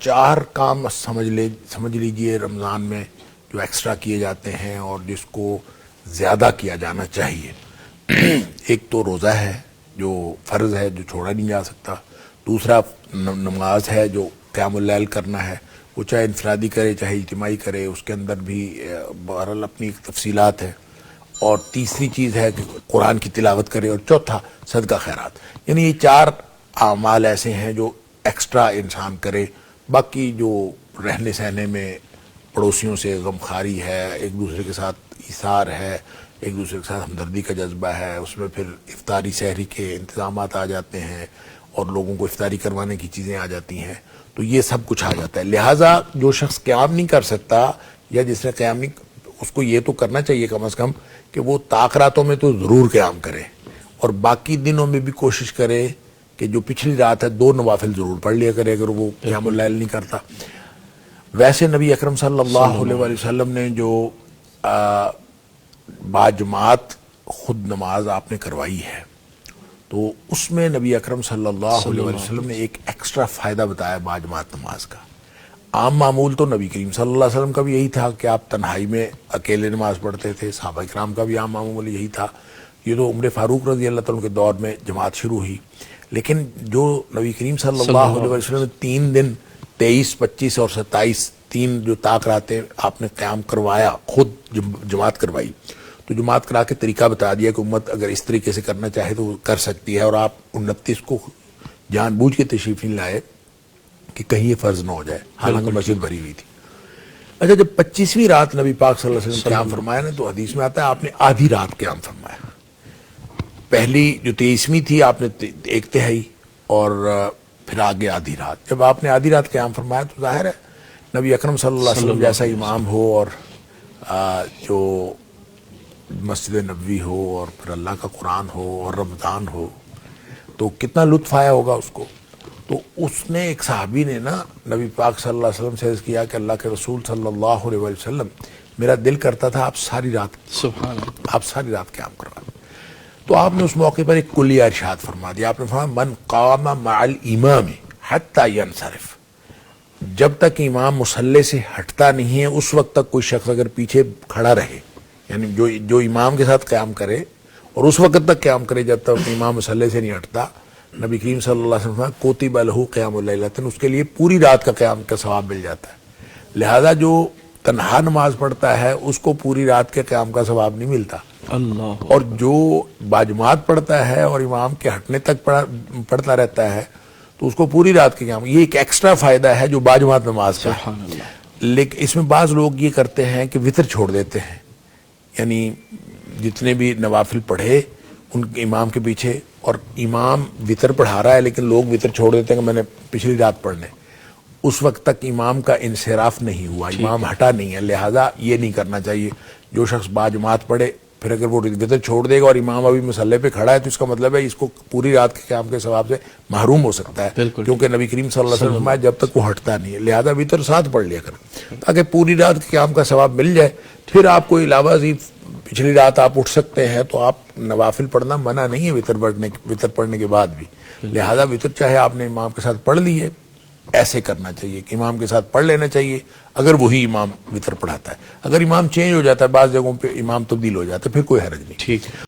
4 کام سمجھ لیجئے رمضان میں جو ایکسٹرا کیے جاتے ہیں اور جس کو زیادہ کیا جانا چاہیے. ایک تو روزہ ہے جو فرض ہے، جو چھوڑا نہیں جا سکتا. دوسرا نماز ہے جو قیام اللیل کرنا ہے، وہ چاہے انفرادی کرے چاہے اجتماعی کرے، اس کے اندر بھی بہرحال اپنی تفصیلات ہیں. اور تیسری چیز ہے کہ قرآن کی تلاوت کرے، اور چوتھا صدقہ خیرات. یعنی یہ 4 اعمال ایسے ہیں جو ایکسٹرا انسان کرے. باقی جو رہنے سہنے میں پڑوسیوں سے غمخواری ہے، ایک دوسرے کے ساتھ ایثار ہے، ایک دوسرے کے ساتھ ہمدردی کا جذبہ ہے، اس میں پھر افطاری سحری کے انتظامات آ جاتے ہیں اور لوگوں کو افطاری کروانے کی چیزیں آ جاتی ہیں، تو یہ سب کچھ آ جاتا ہے. لہٰذا جو شخص قیام نہیں کر سکتا یا جس نے قیام نہیں، اس کو یہ تو کرنا چاہیے کم از کم کہ وہ طاق راتوں میں تو ضرور قیام کرے، اور باقی دنوں میں بھی کوشش کرے کہ جو پچھلی رات ہے 2 نوافل ضرور پڑھ لیا کرے اگر وہ قیام اللیل نہیں کرتا. ویسے نبی اکرم صلی اللہ علیہ وسلم نے جو باجماعت خود نماز آپ نے کروائی ہے، تو اس میں نبی اکرم صلی اللہ علیہ وسلم نے ایک ایکسٹرا فائدہ بتایا باجماعت نماز کا. عام معمول تو نبی کریم صلی اللہ علیہ وسلم کا بھی یہی تھا کہ آپ تنہائی میں اکیلے نماز پڑھتے تھے، صحابہ کرام کا بھی عام معمول یہی تھا. یہ تو عمر فاروق رضی اللہ تعالیٰ کے دور میں جماعت شروع ہوئی، لیکن جو نبی کریم صلی اللہ علیہ وسلم نے 3 دن 23، 25 اور 27 3 جو طاق راتیں آپ نے قیام کروایا، خود جماعت کروائی، تو جماعت کرا کے طریقہ بتا دیا کہ امت اگر اس طریقے سے کرنا چاہے تو وہ کر سکتی ہے. اور آپ 29 کو جان بوجھ کے تشریف نہیں لائے کہ کہیں یہ فرض نہ ہو جائے، حالانکہ مسجد بھری ہوئی تھی. اچھا، جب 25ویں رات نبی پاک صلی اللہ علیہ وسلم قیام فرمایا نا، تو حدیث میں آتا ہے آپ نے آدھی رات قیام فرمایا. پہلی جو 23ویں تھی آپ نے 1/3 اور پھر آگے آدھی رات. جب آپ نے آدھی رات قیام فرمایا تو ظاہر ہے نبی اکرم صلی اللہ علیہ وسلم جیسا امام ہو اور جو مسجد نبوی ہو اور پھر اللہ کا قرآن ہو اور رمضان ہو، تو کتنا لطف آیا ہوگا اس کو. تو اس نے ایک صحابی نے نا نبی پاک صلی اللہ علیہ وسلم سے عرض کیا کہ اللہ کے رسول صلی اللہ علیہ وسلم، میرا دل کرتا تھا آپ ساری رات قیام کروا. تو آپ نے اس موقع پر ایک کلیہ ارشاد فرما دیا. آپ نے فرمایا من قام مع الامام حتی ینصرف، جب تک امام مصلی سے ہٹتا نہیں ہے اس وقت تک کوئی شخص اگر پیچھے کھڑا رہے، یعنی جو امام کے ساتھ قیام کرے اور اس وقت تک قیام کرے جب تک امام مصلی سے نہیں ہٹتا، نبی کریم صلی اللہ علیہ وسلم کوتب لہ قیام اللیلۃ، اس کے لیے پوری رات کا قیام کا ثواب مل جاتا ہے. لہذا جو تنہا نماز پڑھتا ہے اس کو پوری رات کے قیام کا ثواب نہیں ملتا، اور جو باجماعت پڑھتا ہے اور امام کے ہٹنے تک پڑھتا رہتا ہے تو اس کو پوری رات کے قیام. یہ ایک ایکسٹرا فائدہ ہے جو باجماعت نماز کا ہے. لیکن اس میں بعض لوگ یہ کرتے ہیں کہ وطر چھوڑ دیتے ہیں، یعنی جتنے بھی نوافل پڑھے ان کے امام کے پیچھے، اور امام وطر پڑھا رہا ہے لیکن لوگ وطر چھوڑ دیتے ہیں کہ میں نے پچھلی رات پڑھنے، اس وقت تک امام کا انصراف نہیں ہوا، امام ہٹا نہیں ہے. لہذا یہ نہیں کرنا چاہیے. جو شخص باجماعت پڑھے پھر اگر وہ وطر چھوڑ دے گا اور امام ابھی مصلی پہ کھڑا ہے تو اس کا مطلب ہے اس کو پوری رات کے قیام کے ثواب سے محروم ہو سکتا ہے، کیونکہ نبی کریم صلی اللہ علیہ وسلم فرمایا جب تک وہ ہٹتا نہیں ہے. لہذا وطر ساتھ پڑھ لیا کر تاکہ پوری رات کے قیام کا ثواب مل جائے. پھر آپ کو علاوہ ازیں پچھلی رات آپ اٹھ سکتے ہیں تو آپ نوافل پڑھنا منع نہیں ہے وطر پڑھنے کے بعد بھی. لہذا وطر چاہے آپ نے امام کے ساتھ پڑھ لی ہے، ایسے کرنا چاہیے کہ امام کے ساتھ پڑھ لینا چاہیے اگر وہی امام وطر پڑھاتا ہے. اگر امام چینج ہو جاتا ہے، بعض جگہوں پہ امام تبدیل ہو جاتا ہے، پھر کوئی حرج نہیں. ٹھیک ہے.